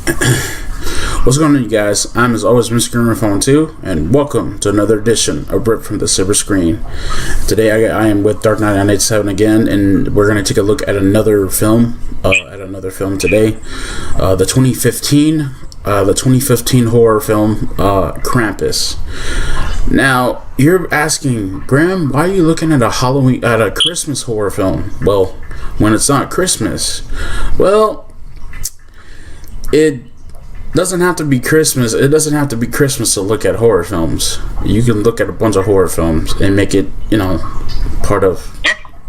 What's going on, you guys? I'm as always Mr. Grimreaper 2, and welcome to another edition of Rip from the Silverscreen. Today I am with Dark Knight 987 again, and we're going to take a look at another film. Today, the 2015 horror film Krampus. Now you're asking, Graham, why are you looking at a Christmas horror film? Well, when it's not Christmas, it doesn't have to be Christmas. It doesn't have to be Christmas to look at horror films. You can look at a bunch of horror films and make it, part of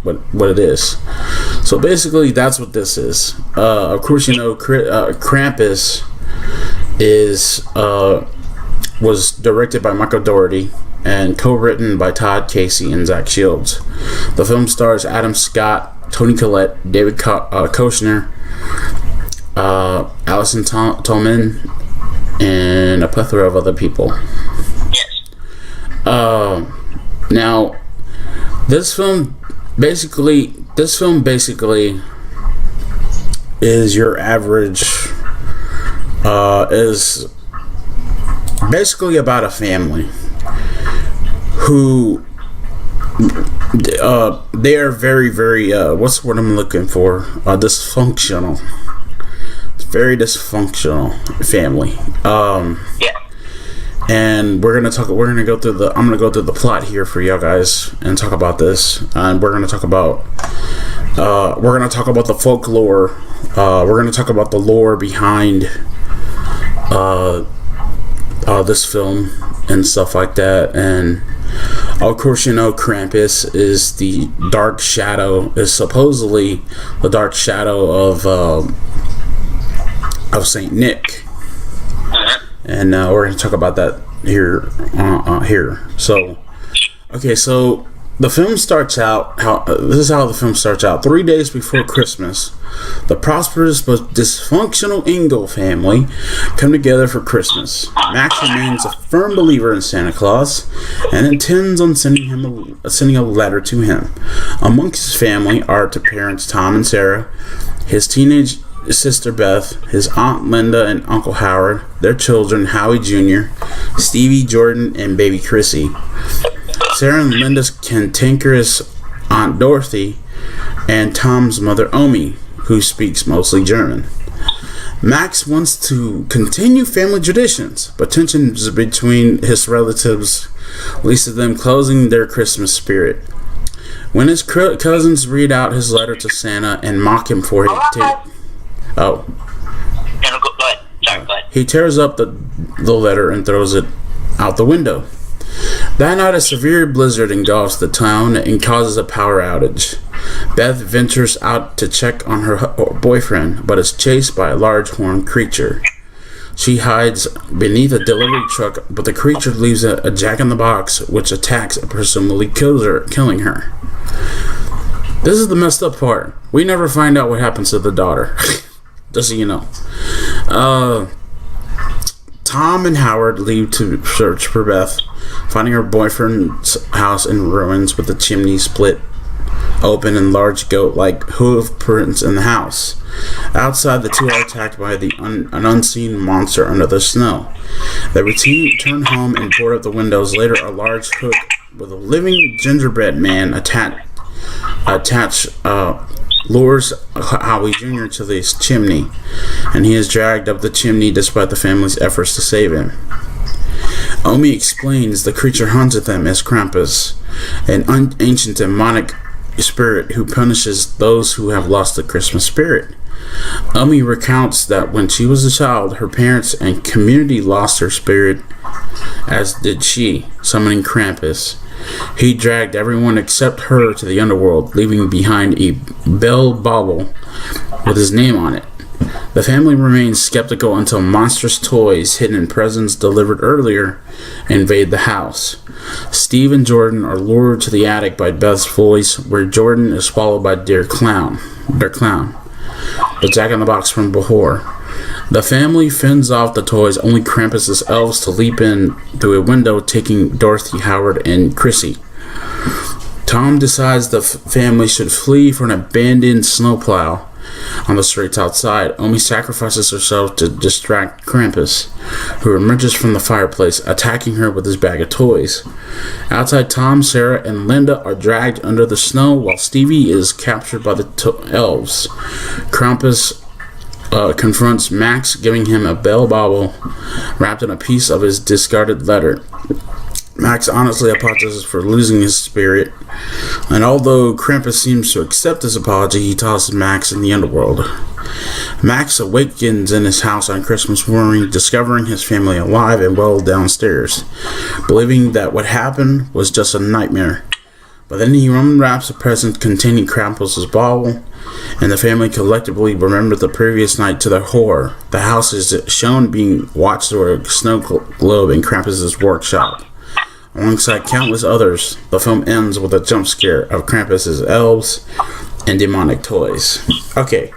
what it is. So basically, that's what this is. Of course, Krampus was directed by Michael Dougherty and co-written by Todd Casey and Zach Shields. The film stars Adam Scott, Toni Collette, David Koechner, Allison Tolman, and a plethora of other people. Now, this film basically is your average. Is basically about a family who they are very, very what's the word I'm looking for? Dysfunctional. Very dysfunctional family. And I'm gonna go through the plot here for y'all guys and talk about this. And we're gonna talk about the folklore. We're gonna talk about the lore behind this film and stuff like that. And of course, Krampus is the dark shadow. Is supposedly the dark shadow of Saint Nick, and we're going to talk about that here. So the film starts out. This is how the film starts out. 3 days before Christmas, the prosperous but dysfunctional Engel family come together for Christmas. Max remains a firm believer in Santa Claus and intends on sending a letter to him. Amongst his family are the parents Tom and Sarah, his teenage sister Beth, his aunt Linda and Uncle Howard, their children Howie Jr., Stevie, Jordan, and baby Chrissy, Sarah and Linda's cantankerous Aunt Dorothy, and Tom's mother Omi, who speaks mostly German. Max wants to continue family traditions, but tensions between his relatives leads to them closing their Christmas spirit. When his cousins read out his letter to Santa and mock him for it, go ahead. He tears up the letter and throws it out the window. That night, a severe blizzard engulfs the town and causes a power outage. Beth ventures out to check on her boyfriend, but is chased by a large horned creature. She hides beneath a delivery truck, but the creature leaves a jack-in-the-box, which attacks and presumably killing her. This is the messed up part. We never find out what happens to the daughter. Just so you know. Tom and Howard leave to search for Beth, finding her boyfriend's house in ruins with the chimney split open and large goat-like hoof prints in the house. Outside, the two are attacked by an unseen monster under the snow. They return home and board up the windows. Later, a large hook with a living gingerbread man attached lures Howie Jr. to this chimney, and he is dragged up the chimney despite the family's efforts to save him. Omi explains the creature haunted them as Krampus, an ancient demonic spirit who punishes those who have lost the Christmas spirit. Omi recounts that when she was a child, her parents and community lost her spirit, as did she, summoning Krampus. He dragged everyone except her to the underworld, leaving behind a bell bauble with his name on it. The family remains skeptical until monstrous toys hidden in presents delivered earlier invade the house. Steve and Jordan are lured to the attic by Beth's voice, where Jordan is swallowed by their clown, the jack-in-the-box from before. The family fends off the toys, only Krampus' elves to leap in through a window, taking Dorothy, Howard, and Chrissy. Tom decides the family should flee for an abandoned snowplow on the streets outside. Omi sacrifices herself to distract Krampus, who emerges from the fireplace, attacking her with his bag of toys. Outside, Tom, Sarah, and Linda are dragged under the snow while Stevie is captured by the elves. Krampus confronts Max, giving him a bell bauble wrapped in a piece of his discarded letter. Max honestly apologizes for losing his spirit, and although Krampus seems to accept his apology, he tosses Max in the underworld. Max awakens in his house on Christmas morning, discovering his family alive and well downstairs, believing that what happened was just a nightmare. But then he unwraps a present containing Krampus's bauble, and the family collectively remember the previous night to their horror. The house is shown being watched through a snow globe in Krampus's workshop. Alongside countless others, the film ends with a jump scare of Krampus's elves and demonic toys. Okay,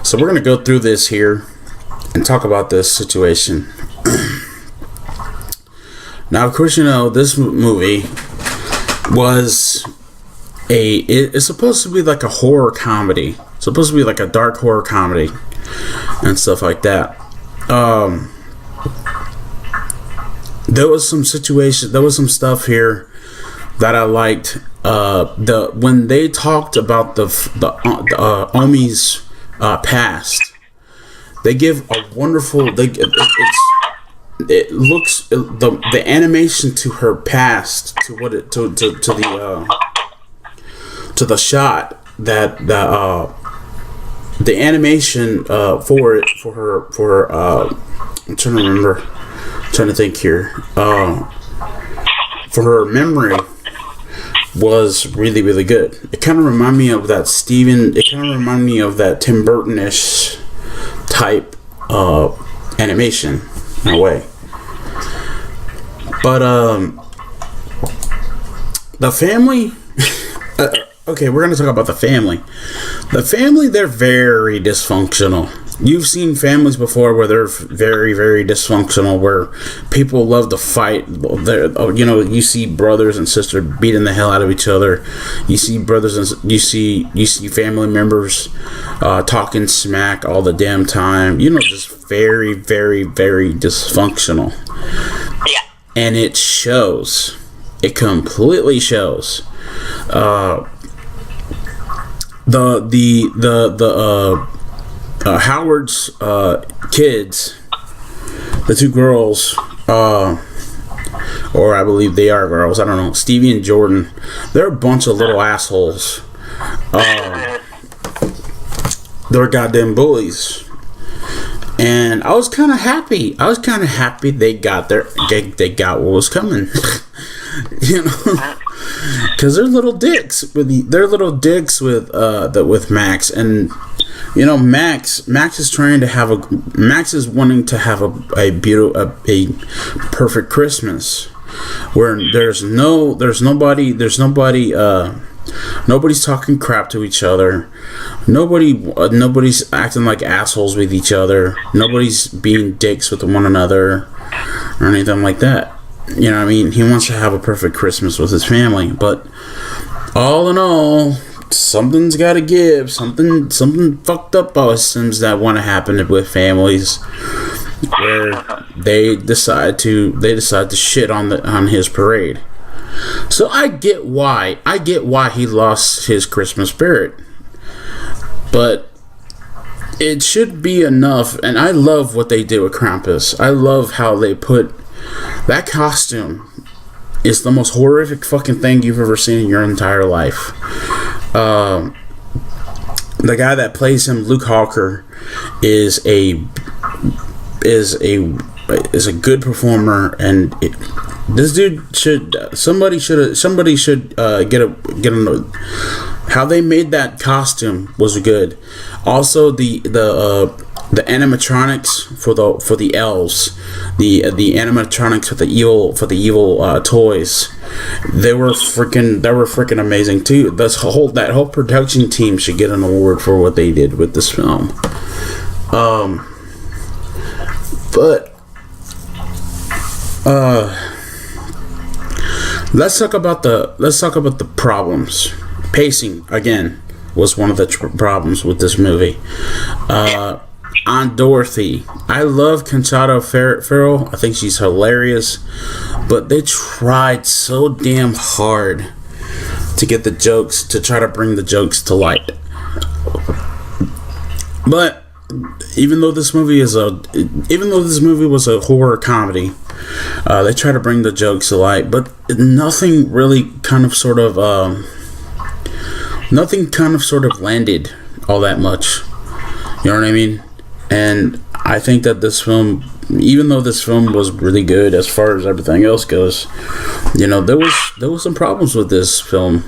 so we're going to go through this here and talk about this situation. Now, of course, you know, this movie was it's supposed to be like a horror comedy. It's supposed to be like a dark horror comedy and stuff like that. There was some stuff here that I liked. When they talked about the Omi's past, they give a wonderful. It looks the animation to her past to what it to the shot that the animation for her. I'm trying to remember. Trying to think here. For her memory was really, really good. It kind of reminded me of that It kind of reminded me of that Tim Burton-ish type animation in a way. But the family. Okay, we're gonna talk about the family. The family, they're very dysfunctional. You've seen families before where they're very, very dysfunctional, where people love to fight. You see brothers and sisters beating the hell out of each other. You see brothers and you see family members talking smack all the damn time. Just very, very, very dysfunctional. Yeah. And it shows. It completely shows. Howard's kids, the two girls, or I believe they are girls, I don't know, Stevie and Jordan, they're a bunch of little assholes. They're goddamn bullies. And I was kind of happy. They got what was coming. Because they're little dicks with Max, and Max is trying to have Max is wanting to have a perfect Christmas where nobody's talking crap to each other. Nobody's acting like assholes with each other. Nobody's being dicks with one another or anything like that. You know what I mean? He wants to have a perfect Christmas with his family, but all in all, something's got to give. Something fucked up seems that want to happen with families, where they decide to shit on his parade. So I get why he lost his Christmas spirit, but it should be enough. And I love what they did with Krampus. I love how they put that costume. Is the most horrific fucking thing you've ever seen in your entire life. The guy that plays him, Luke Hawker, is a good performer, and this dude somebody should get a how they made that costume was good. Also the animatronics for the elves, the animatronics for the evil toys, they were freaking amazing too. That whole production team should get an award for what they did with this film. But let's talk about the problems. Pacing again. was one of the problems with this movie. On Dorothy, I love Conchata Ferrell. I think she's hilarious, but they tried so damn hard to get the jokes, to try to bring the jokes to light. But even though this movie was a horror comedy, they try to bring the jokes to light, but nothing really nothing kind of sort of landed all that much. You know what I mean? And I think that this film, even though this film was really good as far as everything else goes, you know, there was some problems with this film.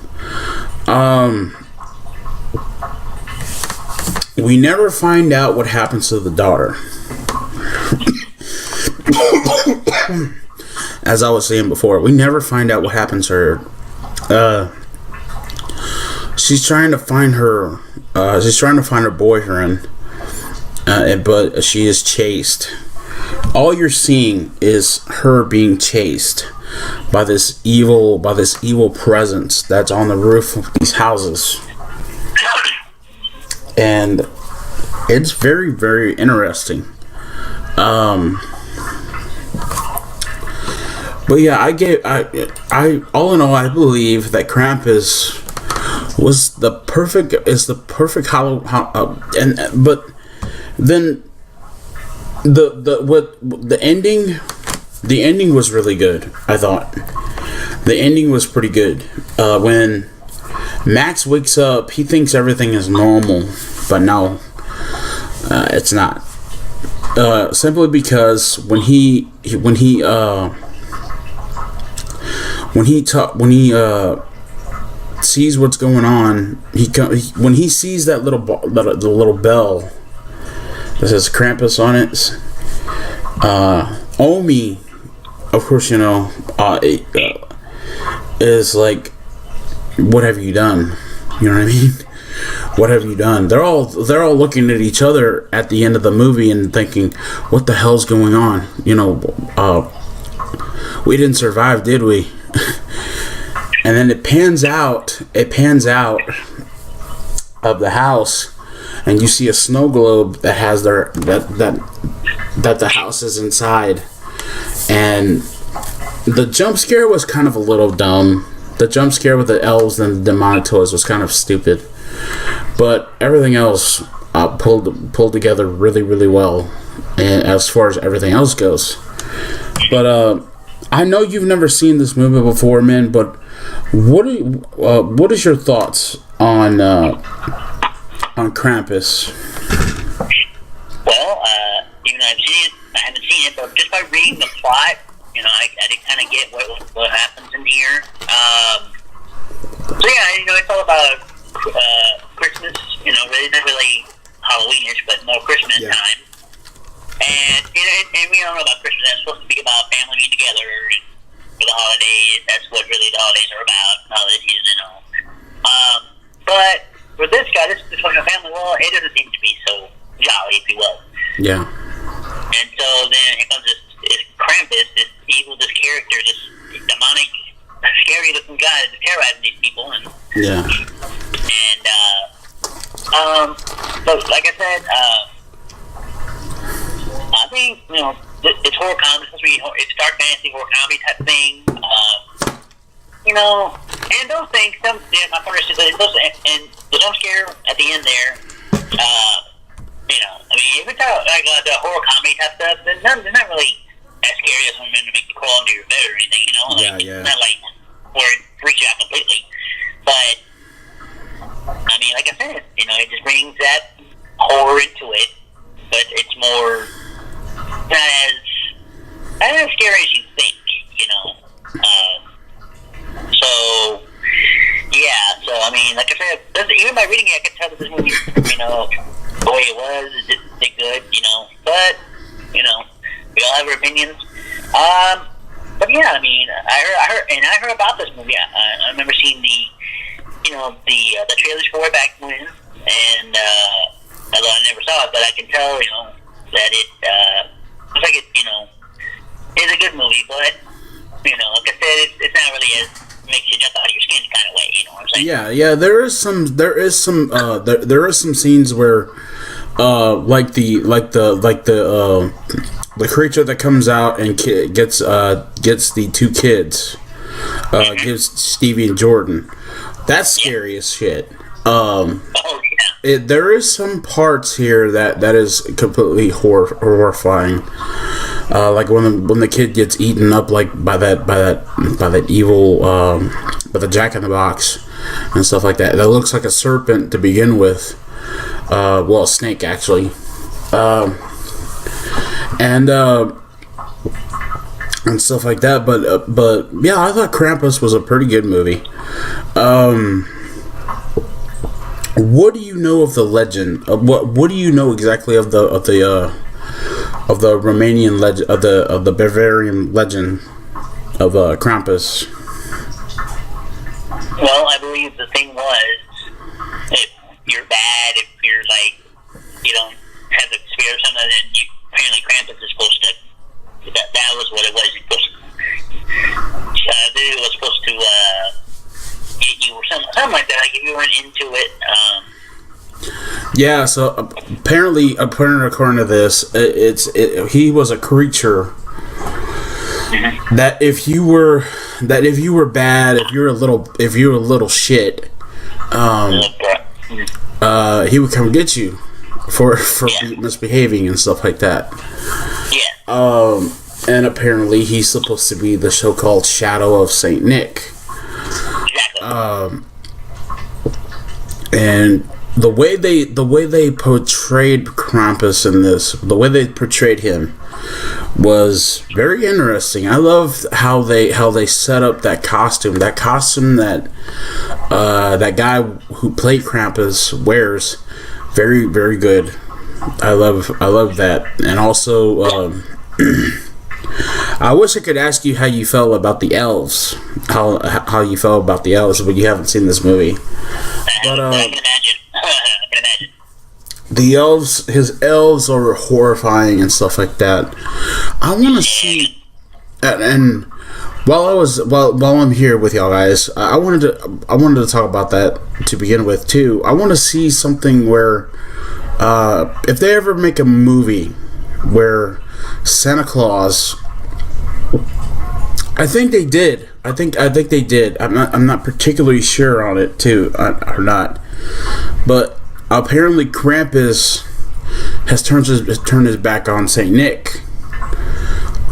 We never find out what happens to the daughter. As I was saying before, we never find out what happens to her. She's trying to find her. She's trying to find her boyfriend, but she is chased. All you're seeing is her being chased by this evil presence that's on the roof of these houses. And it's very, very interesting. But yeah, I all in all, I believe that Krampus was the perfect but then the ending was really good. I thought the ending was pretty good. When Max wakes up, he thinks everything is normal, but no, it's not. Simply because when he sees what's going on, when he sees that the little bell that says Krampus on it, Omi, of course, you know, is like, what have you done? You know what I mean? What have you done? They're all looking at each other at the end of the movie and thinking, what the hell's going on? You know, we didn't survive, did we? And then it pans out of the house, and you see a snow globe that has that the house is inside. And the jump scare was kind of a little dumb. The jump scare with the elves and the demonic toys was kind of stupid, but everything else pulled together really, really well, and as far as everything else goes. But I know you've never seen this movie before, man. But what is your thoughts on Krampus? Well, even though I haven't seen it, but just by reading the plot, you know, I did kind of get what happens in here. So yeah, you know, it's all about Christmas. You know, really not really Halloweenish, but more Christmas time. And we all know about Christmas. It's supposed to be about family being together for the holidays. That's what really the holidays are about. Holiday season and all. But for this guy, this fucking family, well, it doesn't seem to be so jolly, if you will. Yeah. And so then here comes this Krampus, this evil, this character, this demonic, scary-looking guy that's terrorizing these people. And so, like I said, I think, you know, it's horror comedy. It's dark fantasy horror comedy type thing. You know, and those things, my partner said, and the jump scare at the end there, you know, I mean, if it's like the horror comedy type stuff, then they're not really as scary as when to make you crawl under your bed or anything, you know? Like, it's not like where it freaks you out completely. But, I mean, like I said, you know, it just brings that horror into it, but it's more, not as scary as you think, you know? So, yeah, so, I mean, like I said, even by reading it, I could tell that this movie, you know, the way it was, it did good, you know, but, you know, we all have our opinions. But yeah, I mean, I heard about this movie. I remember seeing the trailers for it back when, and, although I never saw it, but I can tell, you know, that it, looks like it, you know, is a good movie, but, you know, like I said, it's not really as makes you jump out of your skin kind of way. You know what I'm saying? Yeah. There is some scenes where, like the creature that comes out and gets the two kids, gives Stevie and Jordan. That's scary as shit. There is some parts here that is completely horrifying. Like when the kid gets eaten up like by that evil by the Jack in the Box and stuff like that. That looks like a serpent to begin with. Well, a snake actually. And stuff like that. But yeah, I thought Krampus was a pretty good movie. What do you know of the legend? What do you know exactly of the Romanian legend of the Bavarian legend of Krampus? Well, I believe the thing was, if you're bad, if you're like you don't have the spirit or something, then apparently Krampus is supposed to. That was what it was. It was supposed to get you or something like that. Like if you weren't into it. Yeah. So apparently, according to this, he was a creature that if you were bad, if you were a little shit, he would come get you for misbehaving and stuff like that. Yeah. And apparently he's supposed to be the so-called shadow of Saint Nick. Exactly. And the way they portrayed Krampus in this, the way they portrayed him was very interesting. I love how they set up that costume. That costume that guy who played Krampus wears, very, very good. I love that. And also I wish I could ask you how you felt about the elves. How you felt about the elves, but you haven't seen this movie. But I can imagine. The elves, his elves are horrifying and stuff like that. I want to see, and while I'm here with y'all guys, I wanted to talk about that to begin with too. I want to see something where, if they ever make a movie where Santa Claus, I think they did. I think they did. I'm not particularly sure on it too, or not, but. Apparently, Krampus has turned his back on Saint Nick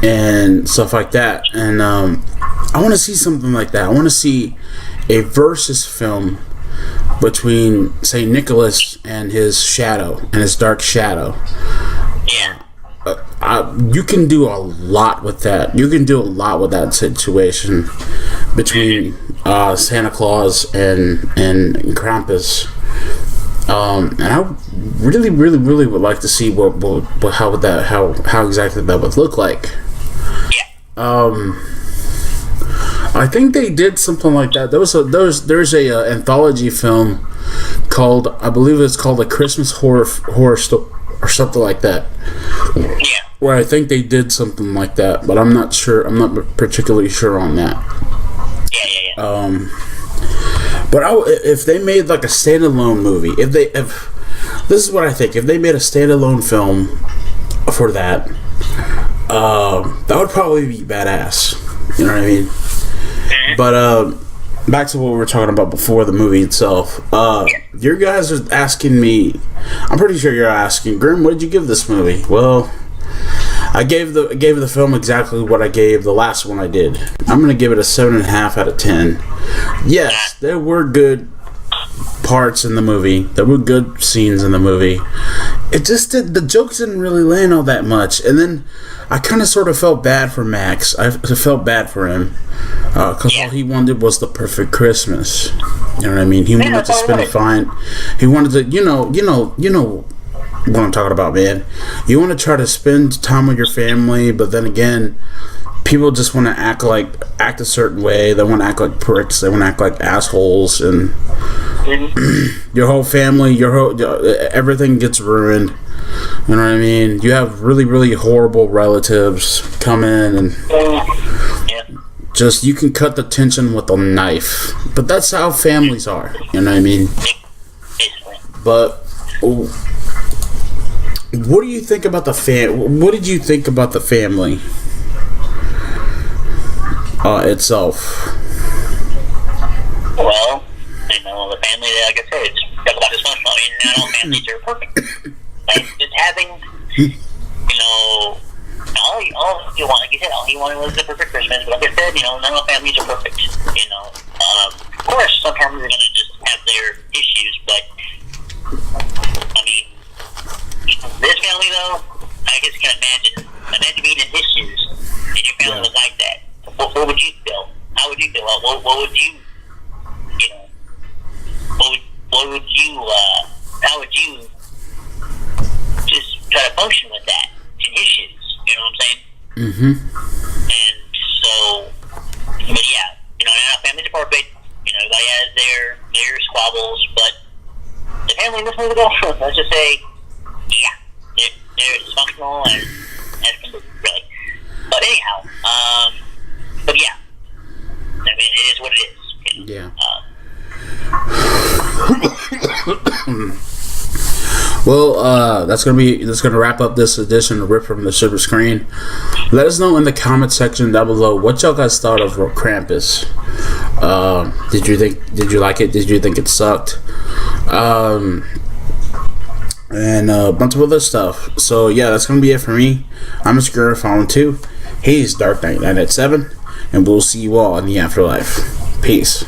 and stuff like that. And I want to see something like that. I want to see a versus film between Saint Nicholas and his shadow and his dark shadow. Yeah. You can do a lot with that. You can do a lot with that situation between Santa Claus and Krampus. And I really, really, really would like to see how exactly that would look like. I think they did something like that. There's a anthology film called, I believe it's called A Christmas Horror or something like that. Yeah. Where I think they did something like that, but I'm not sure. I'm not particularly sure on that. Yeah. But if they made like a standalone movie, if this is what I think, if they made a standalone film for that, that would probably be badass. You know what I mean? But back to what we were talking about before the movie itself. You guys are asking me. I'm pretty sure you're asking, Grim, what did you give this movie? Well, I gave the film exactly what I gave the last one I did. I'm gonna give it a 7.5 out of 10. Yes, there were good parts in the movie. There were good scenes in the movie. It just the jokes didn't really land all that much. And then I kind of sort of felt bad for Max. I felt bad for him because all he wanted was the perfect Christmas. You know what I mean? He wanted to spend it fine. He wanted to, you know what I'm talking about, man. You want to try to spend time with your family, but then again, people just want to act a certain way. They want to act like pricks. They want to act like assholes, and your whole family, everything gets ruined. You know what I mean? You have really, really horrible relatives come in and just you can cut the tension with a knife. But that's how families are. You know what I mean? Basically. But what do you think about the What did you think about the family itself? Well, you know, the family, like I said, it's about dysfunctional. I mean, not all families are perfect. Like, just having, you know, all you want, like you said, all you wanted was the perfect Christmas. But like I said, you know, not all families are perfect. You know, of course, some families are going to just have their issues, but, I mean, this family, though, I just can imagine being in his shoes, and your family was like that. What would you feel? How would you feel? What would you, you know, what would you, how would you just try to function with that in his shoes? You know what I'm saying? Mm-hmm. And so, but yeah, you know, not all families are perfect. You know, everybody has their squabbles, but the family in this movie, let's just say, yeah, they're dysfunctional and really. But anyhow, but yeah, I mean, it is what it is. You know? Yeah. Well, that's gonna wrap up this edition of Rip from the Silverscreen. Let us know in the comment section down below what y'all guys thought of Krampus. Did you like it? Did you think it sucked? And a bunch of other stuff. So yeah, that's gonna be it for me. I'm Mr. Grimreaper 2. He's Dark Knight 987, and we'll see you all in the afterlife. Peace.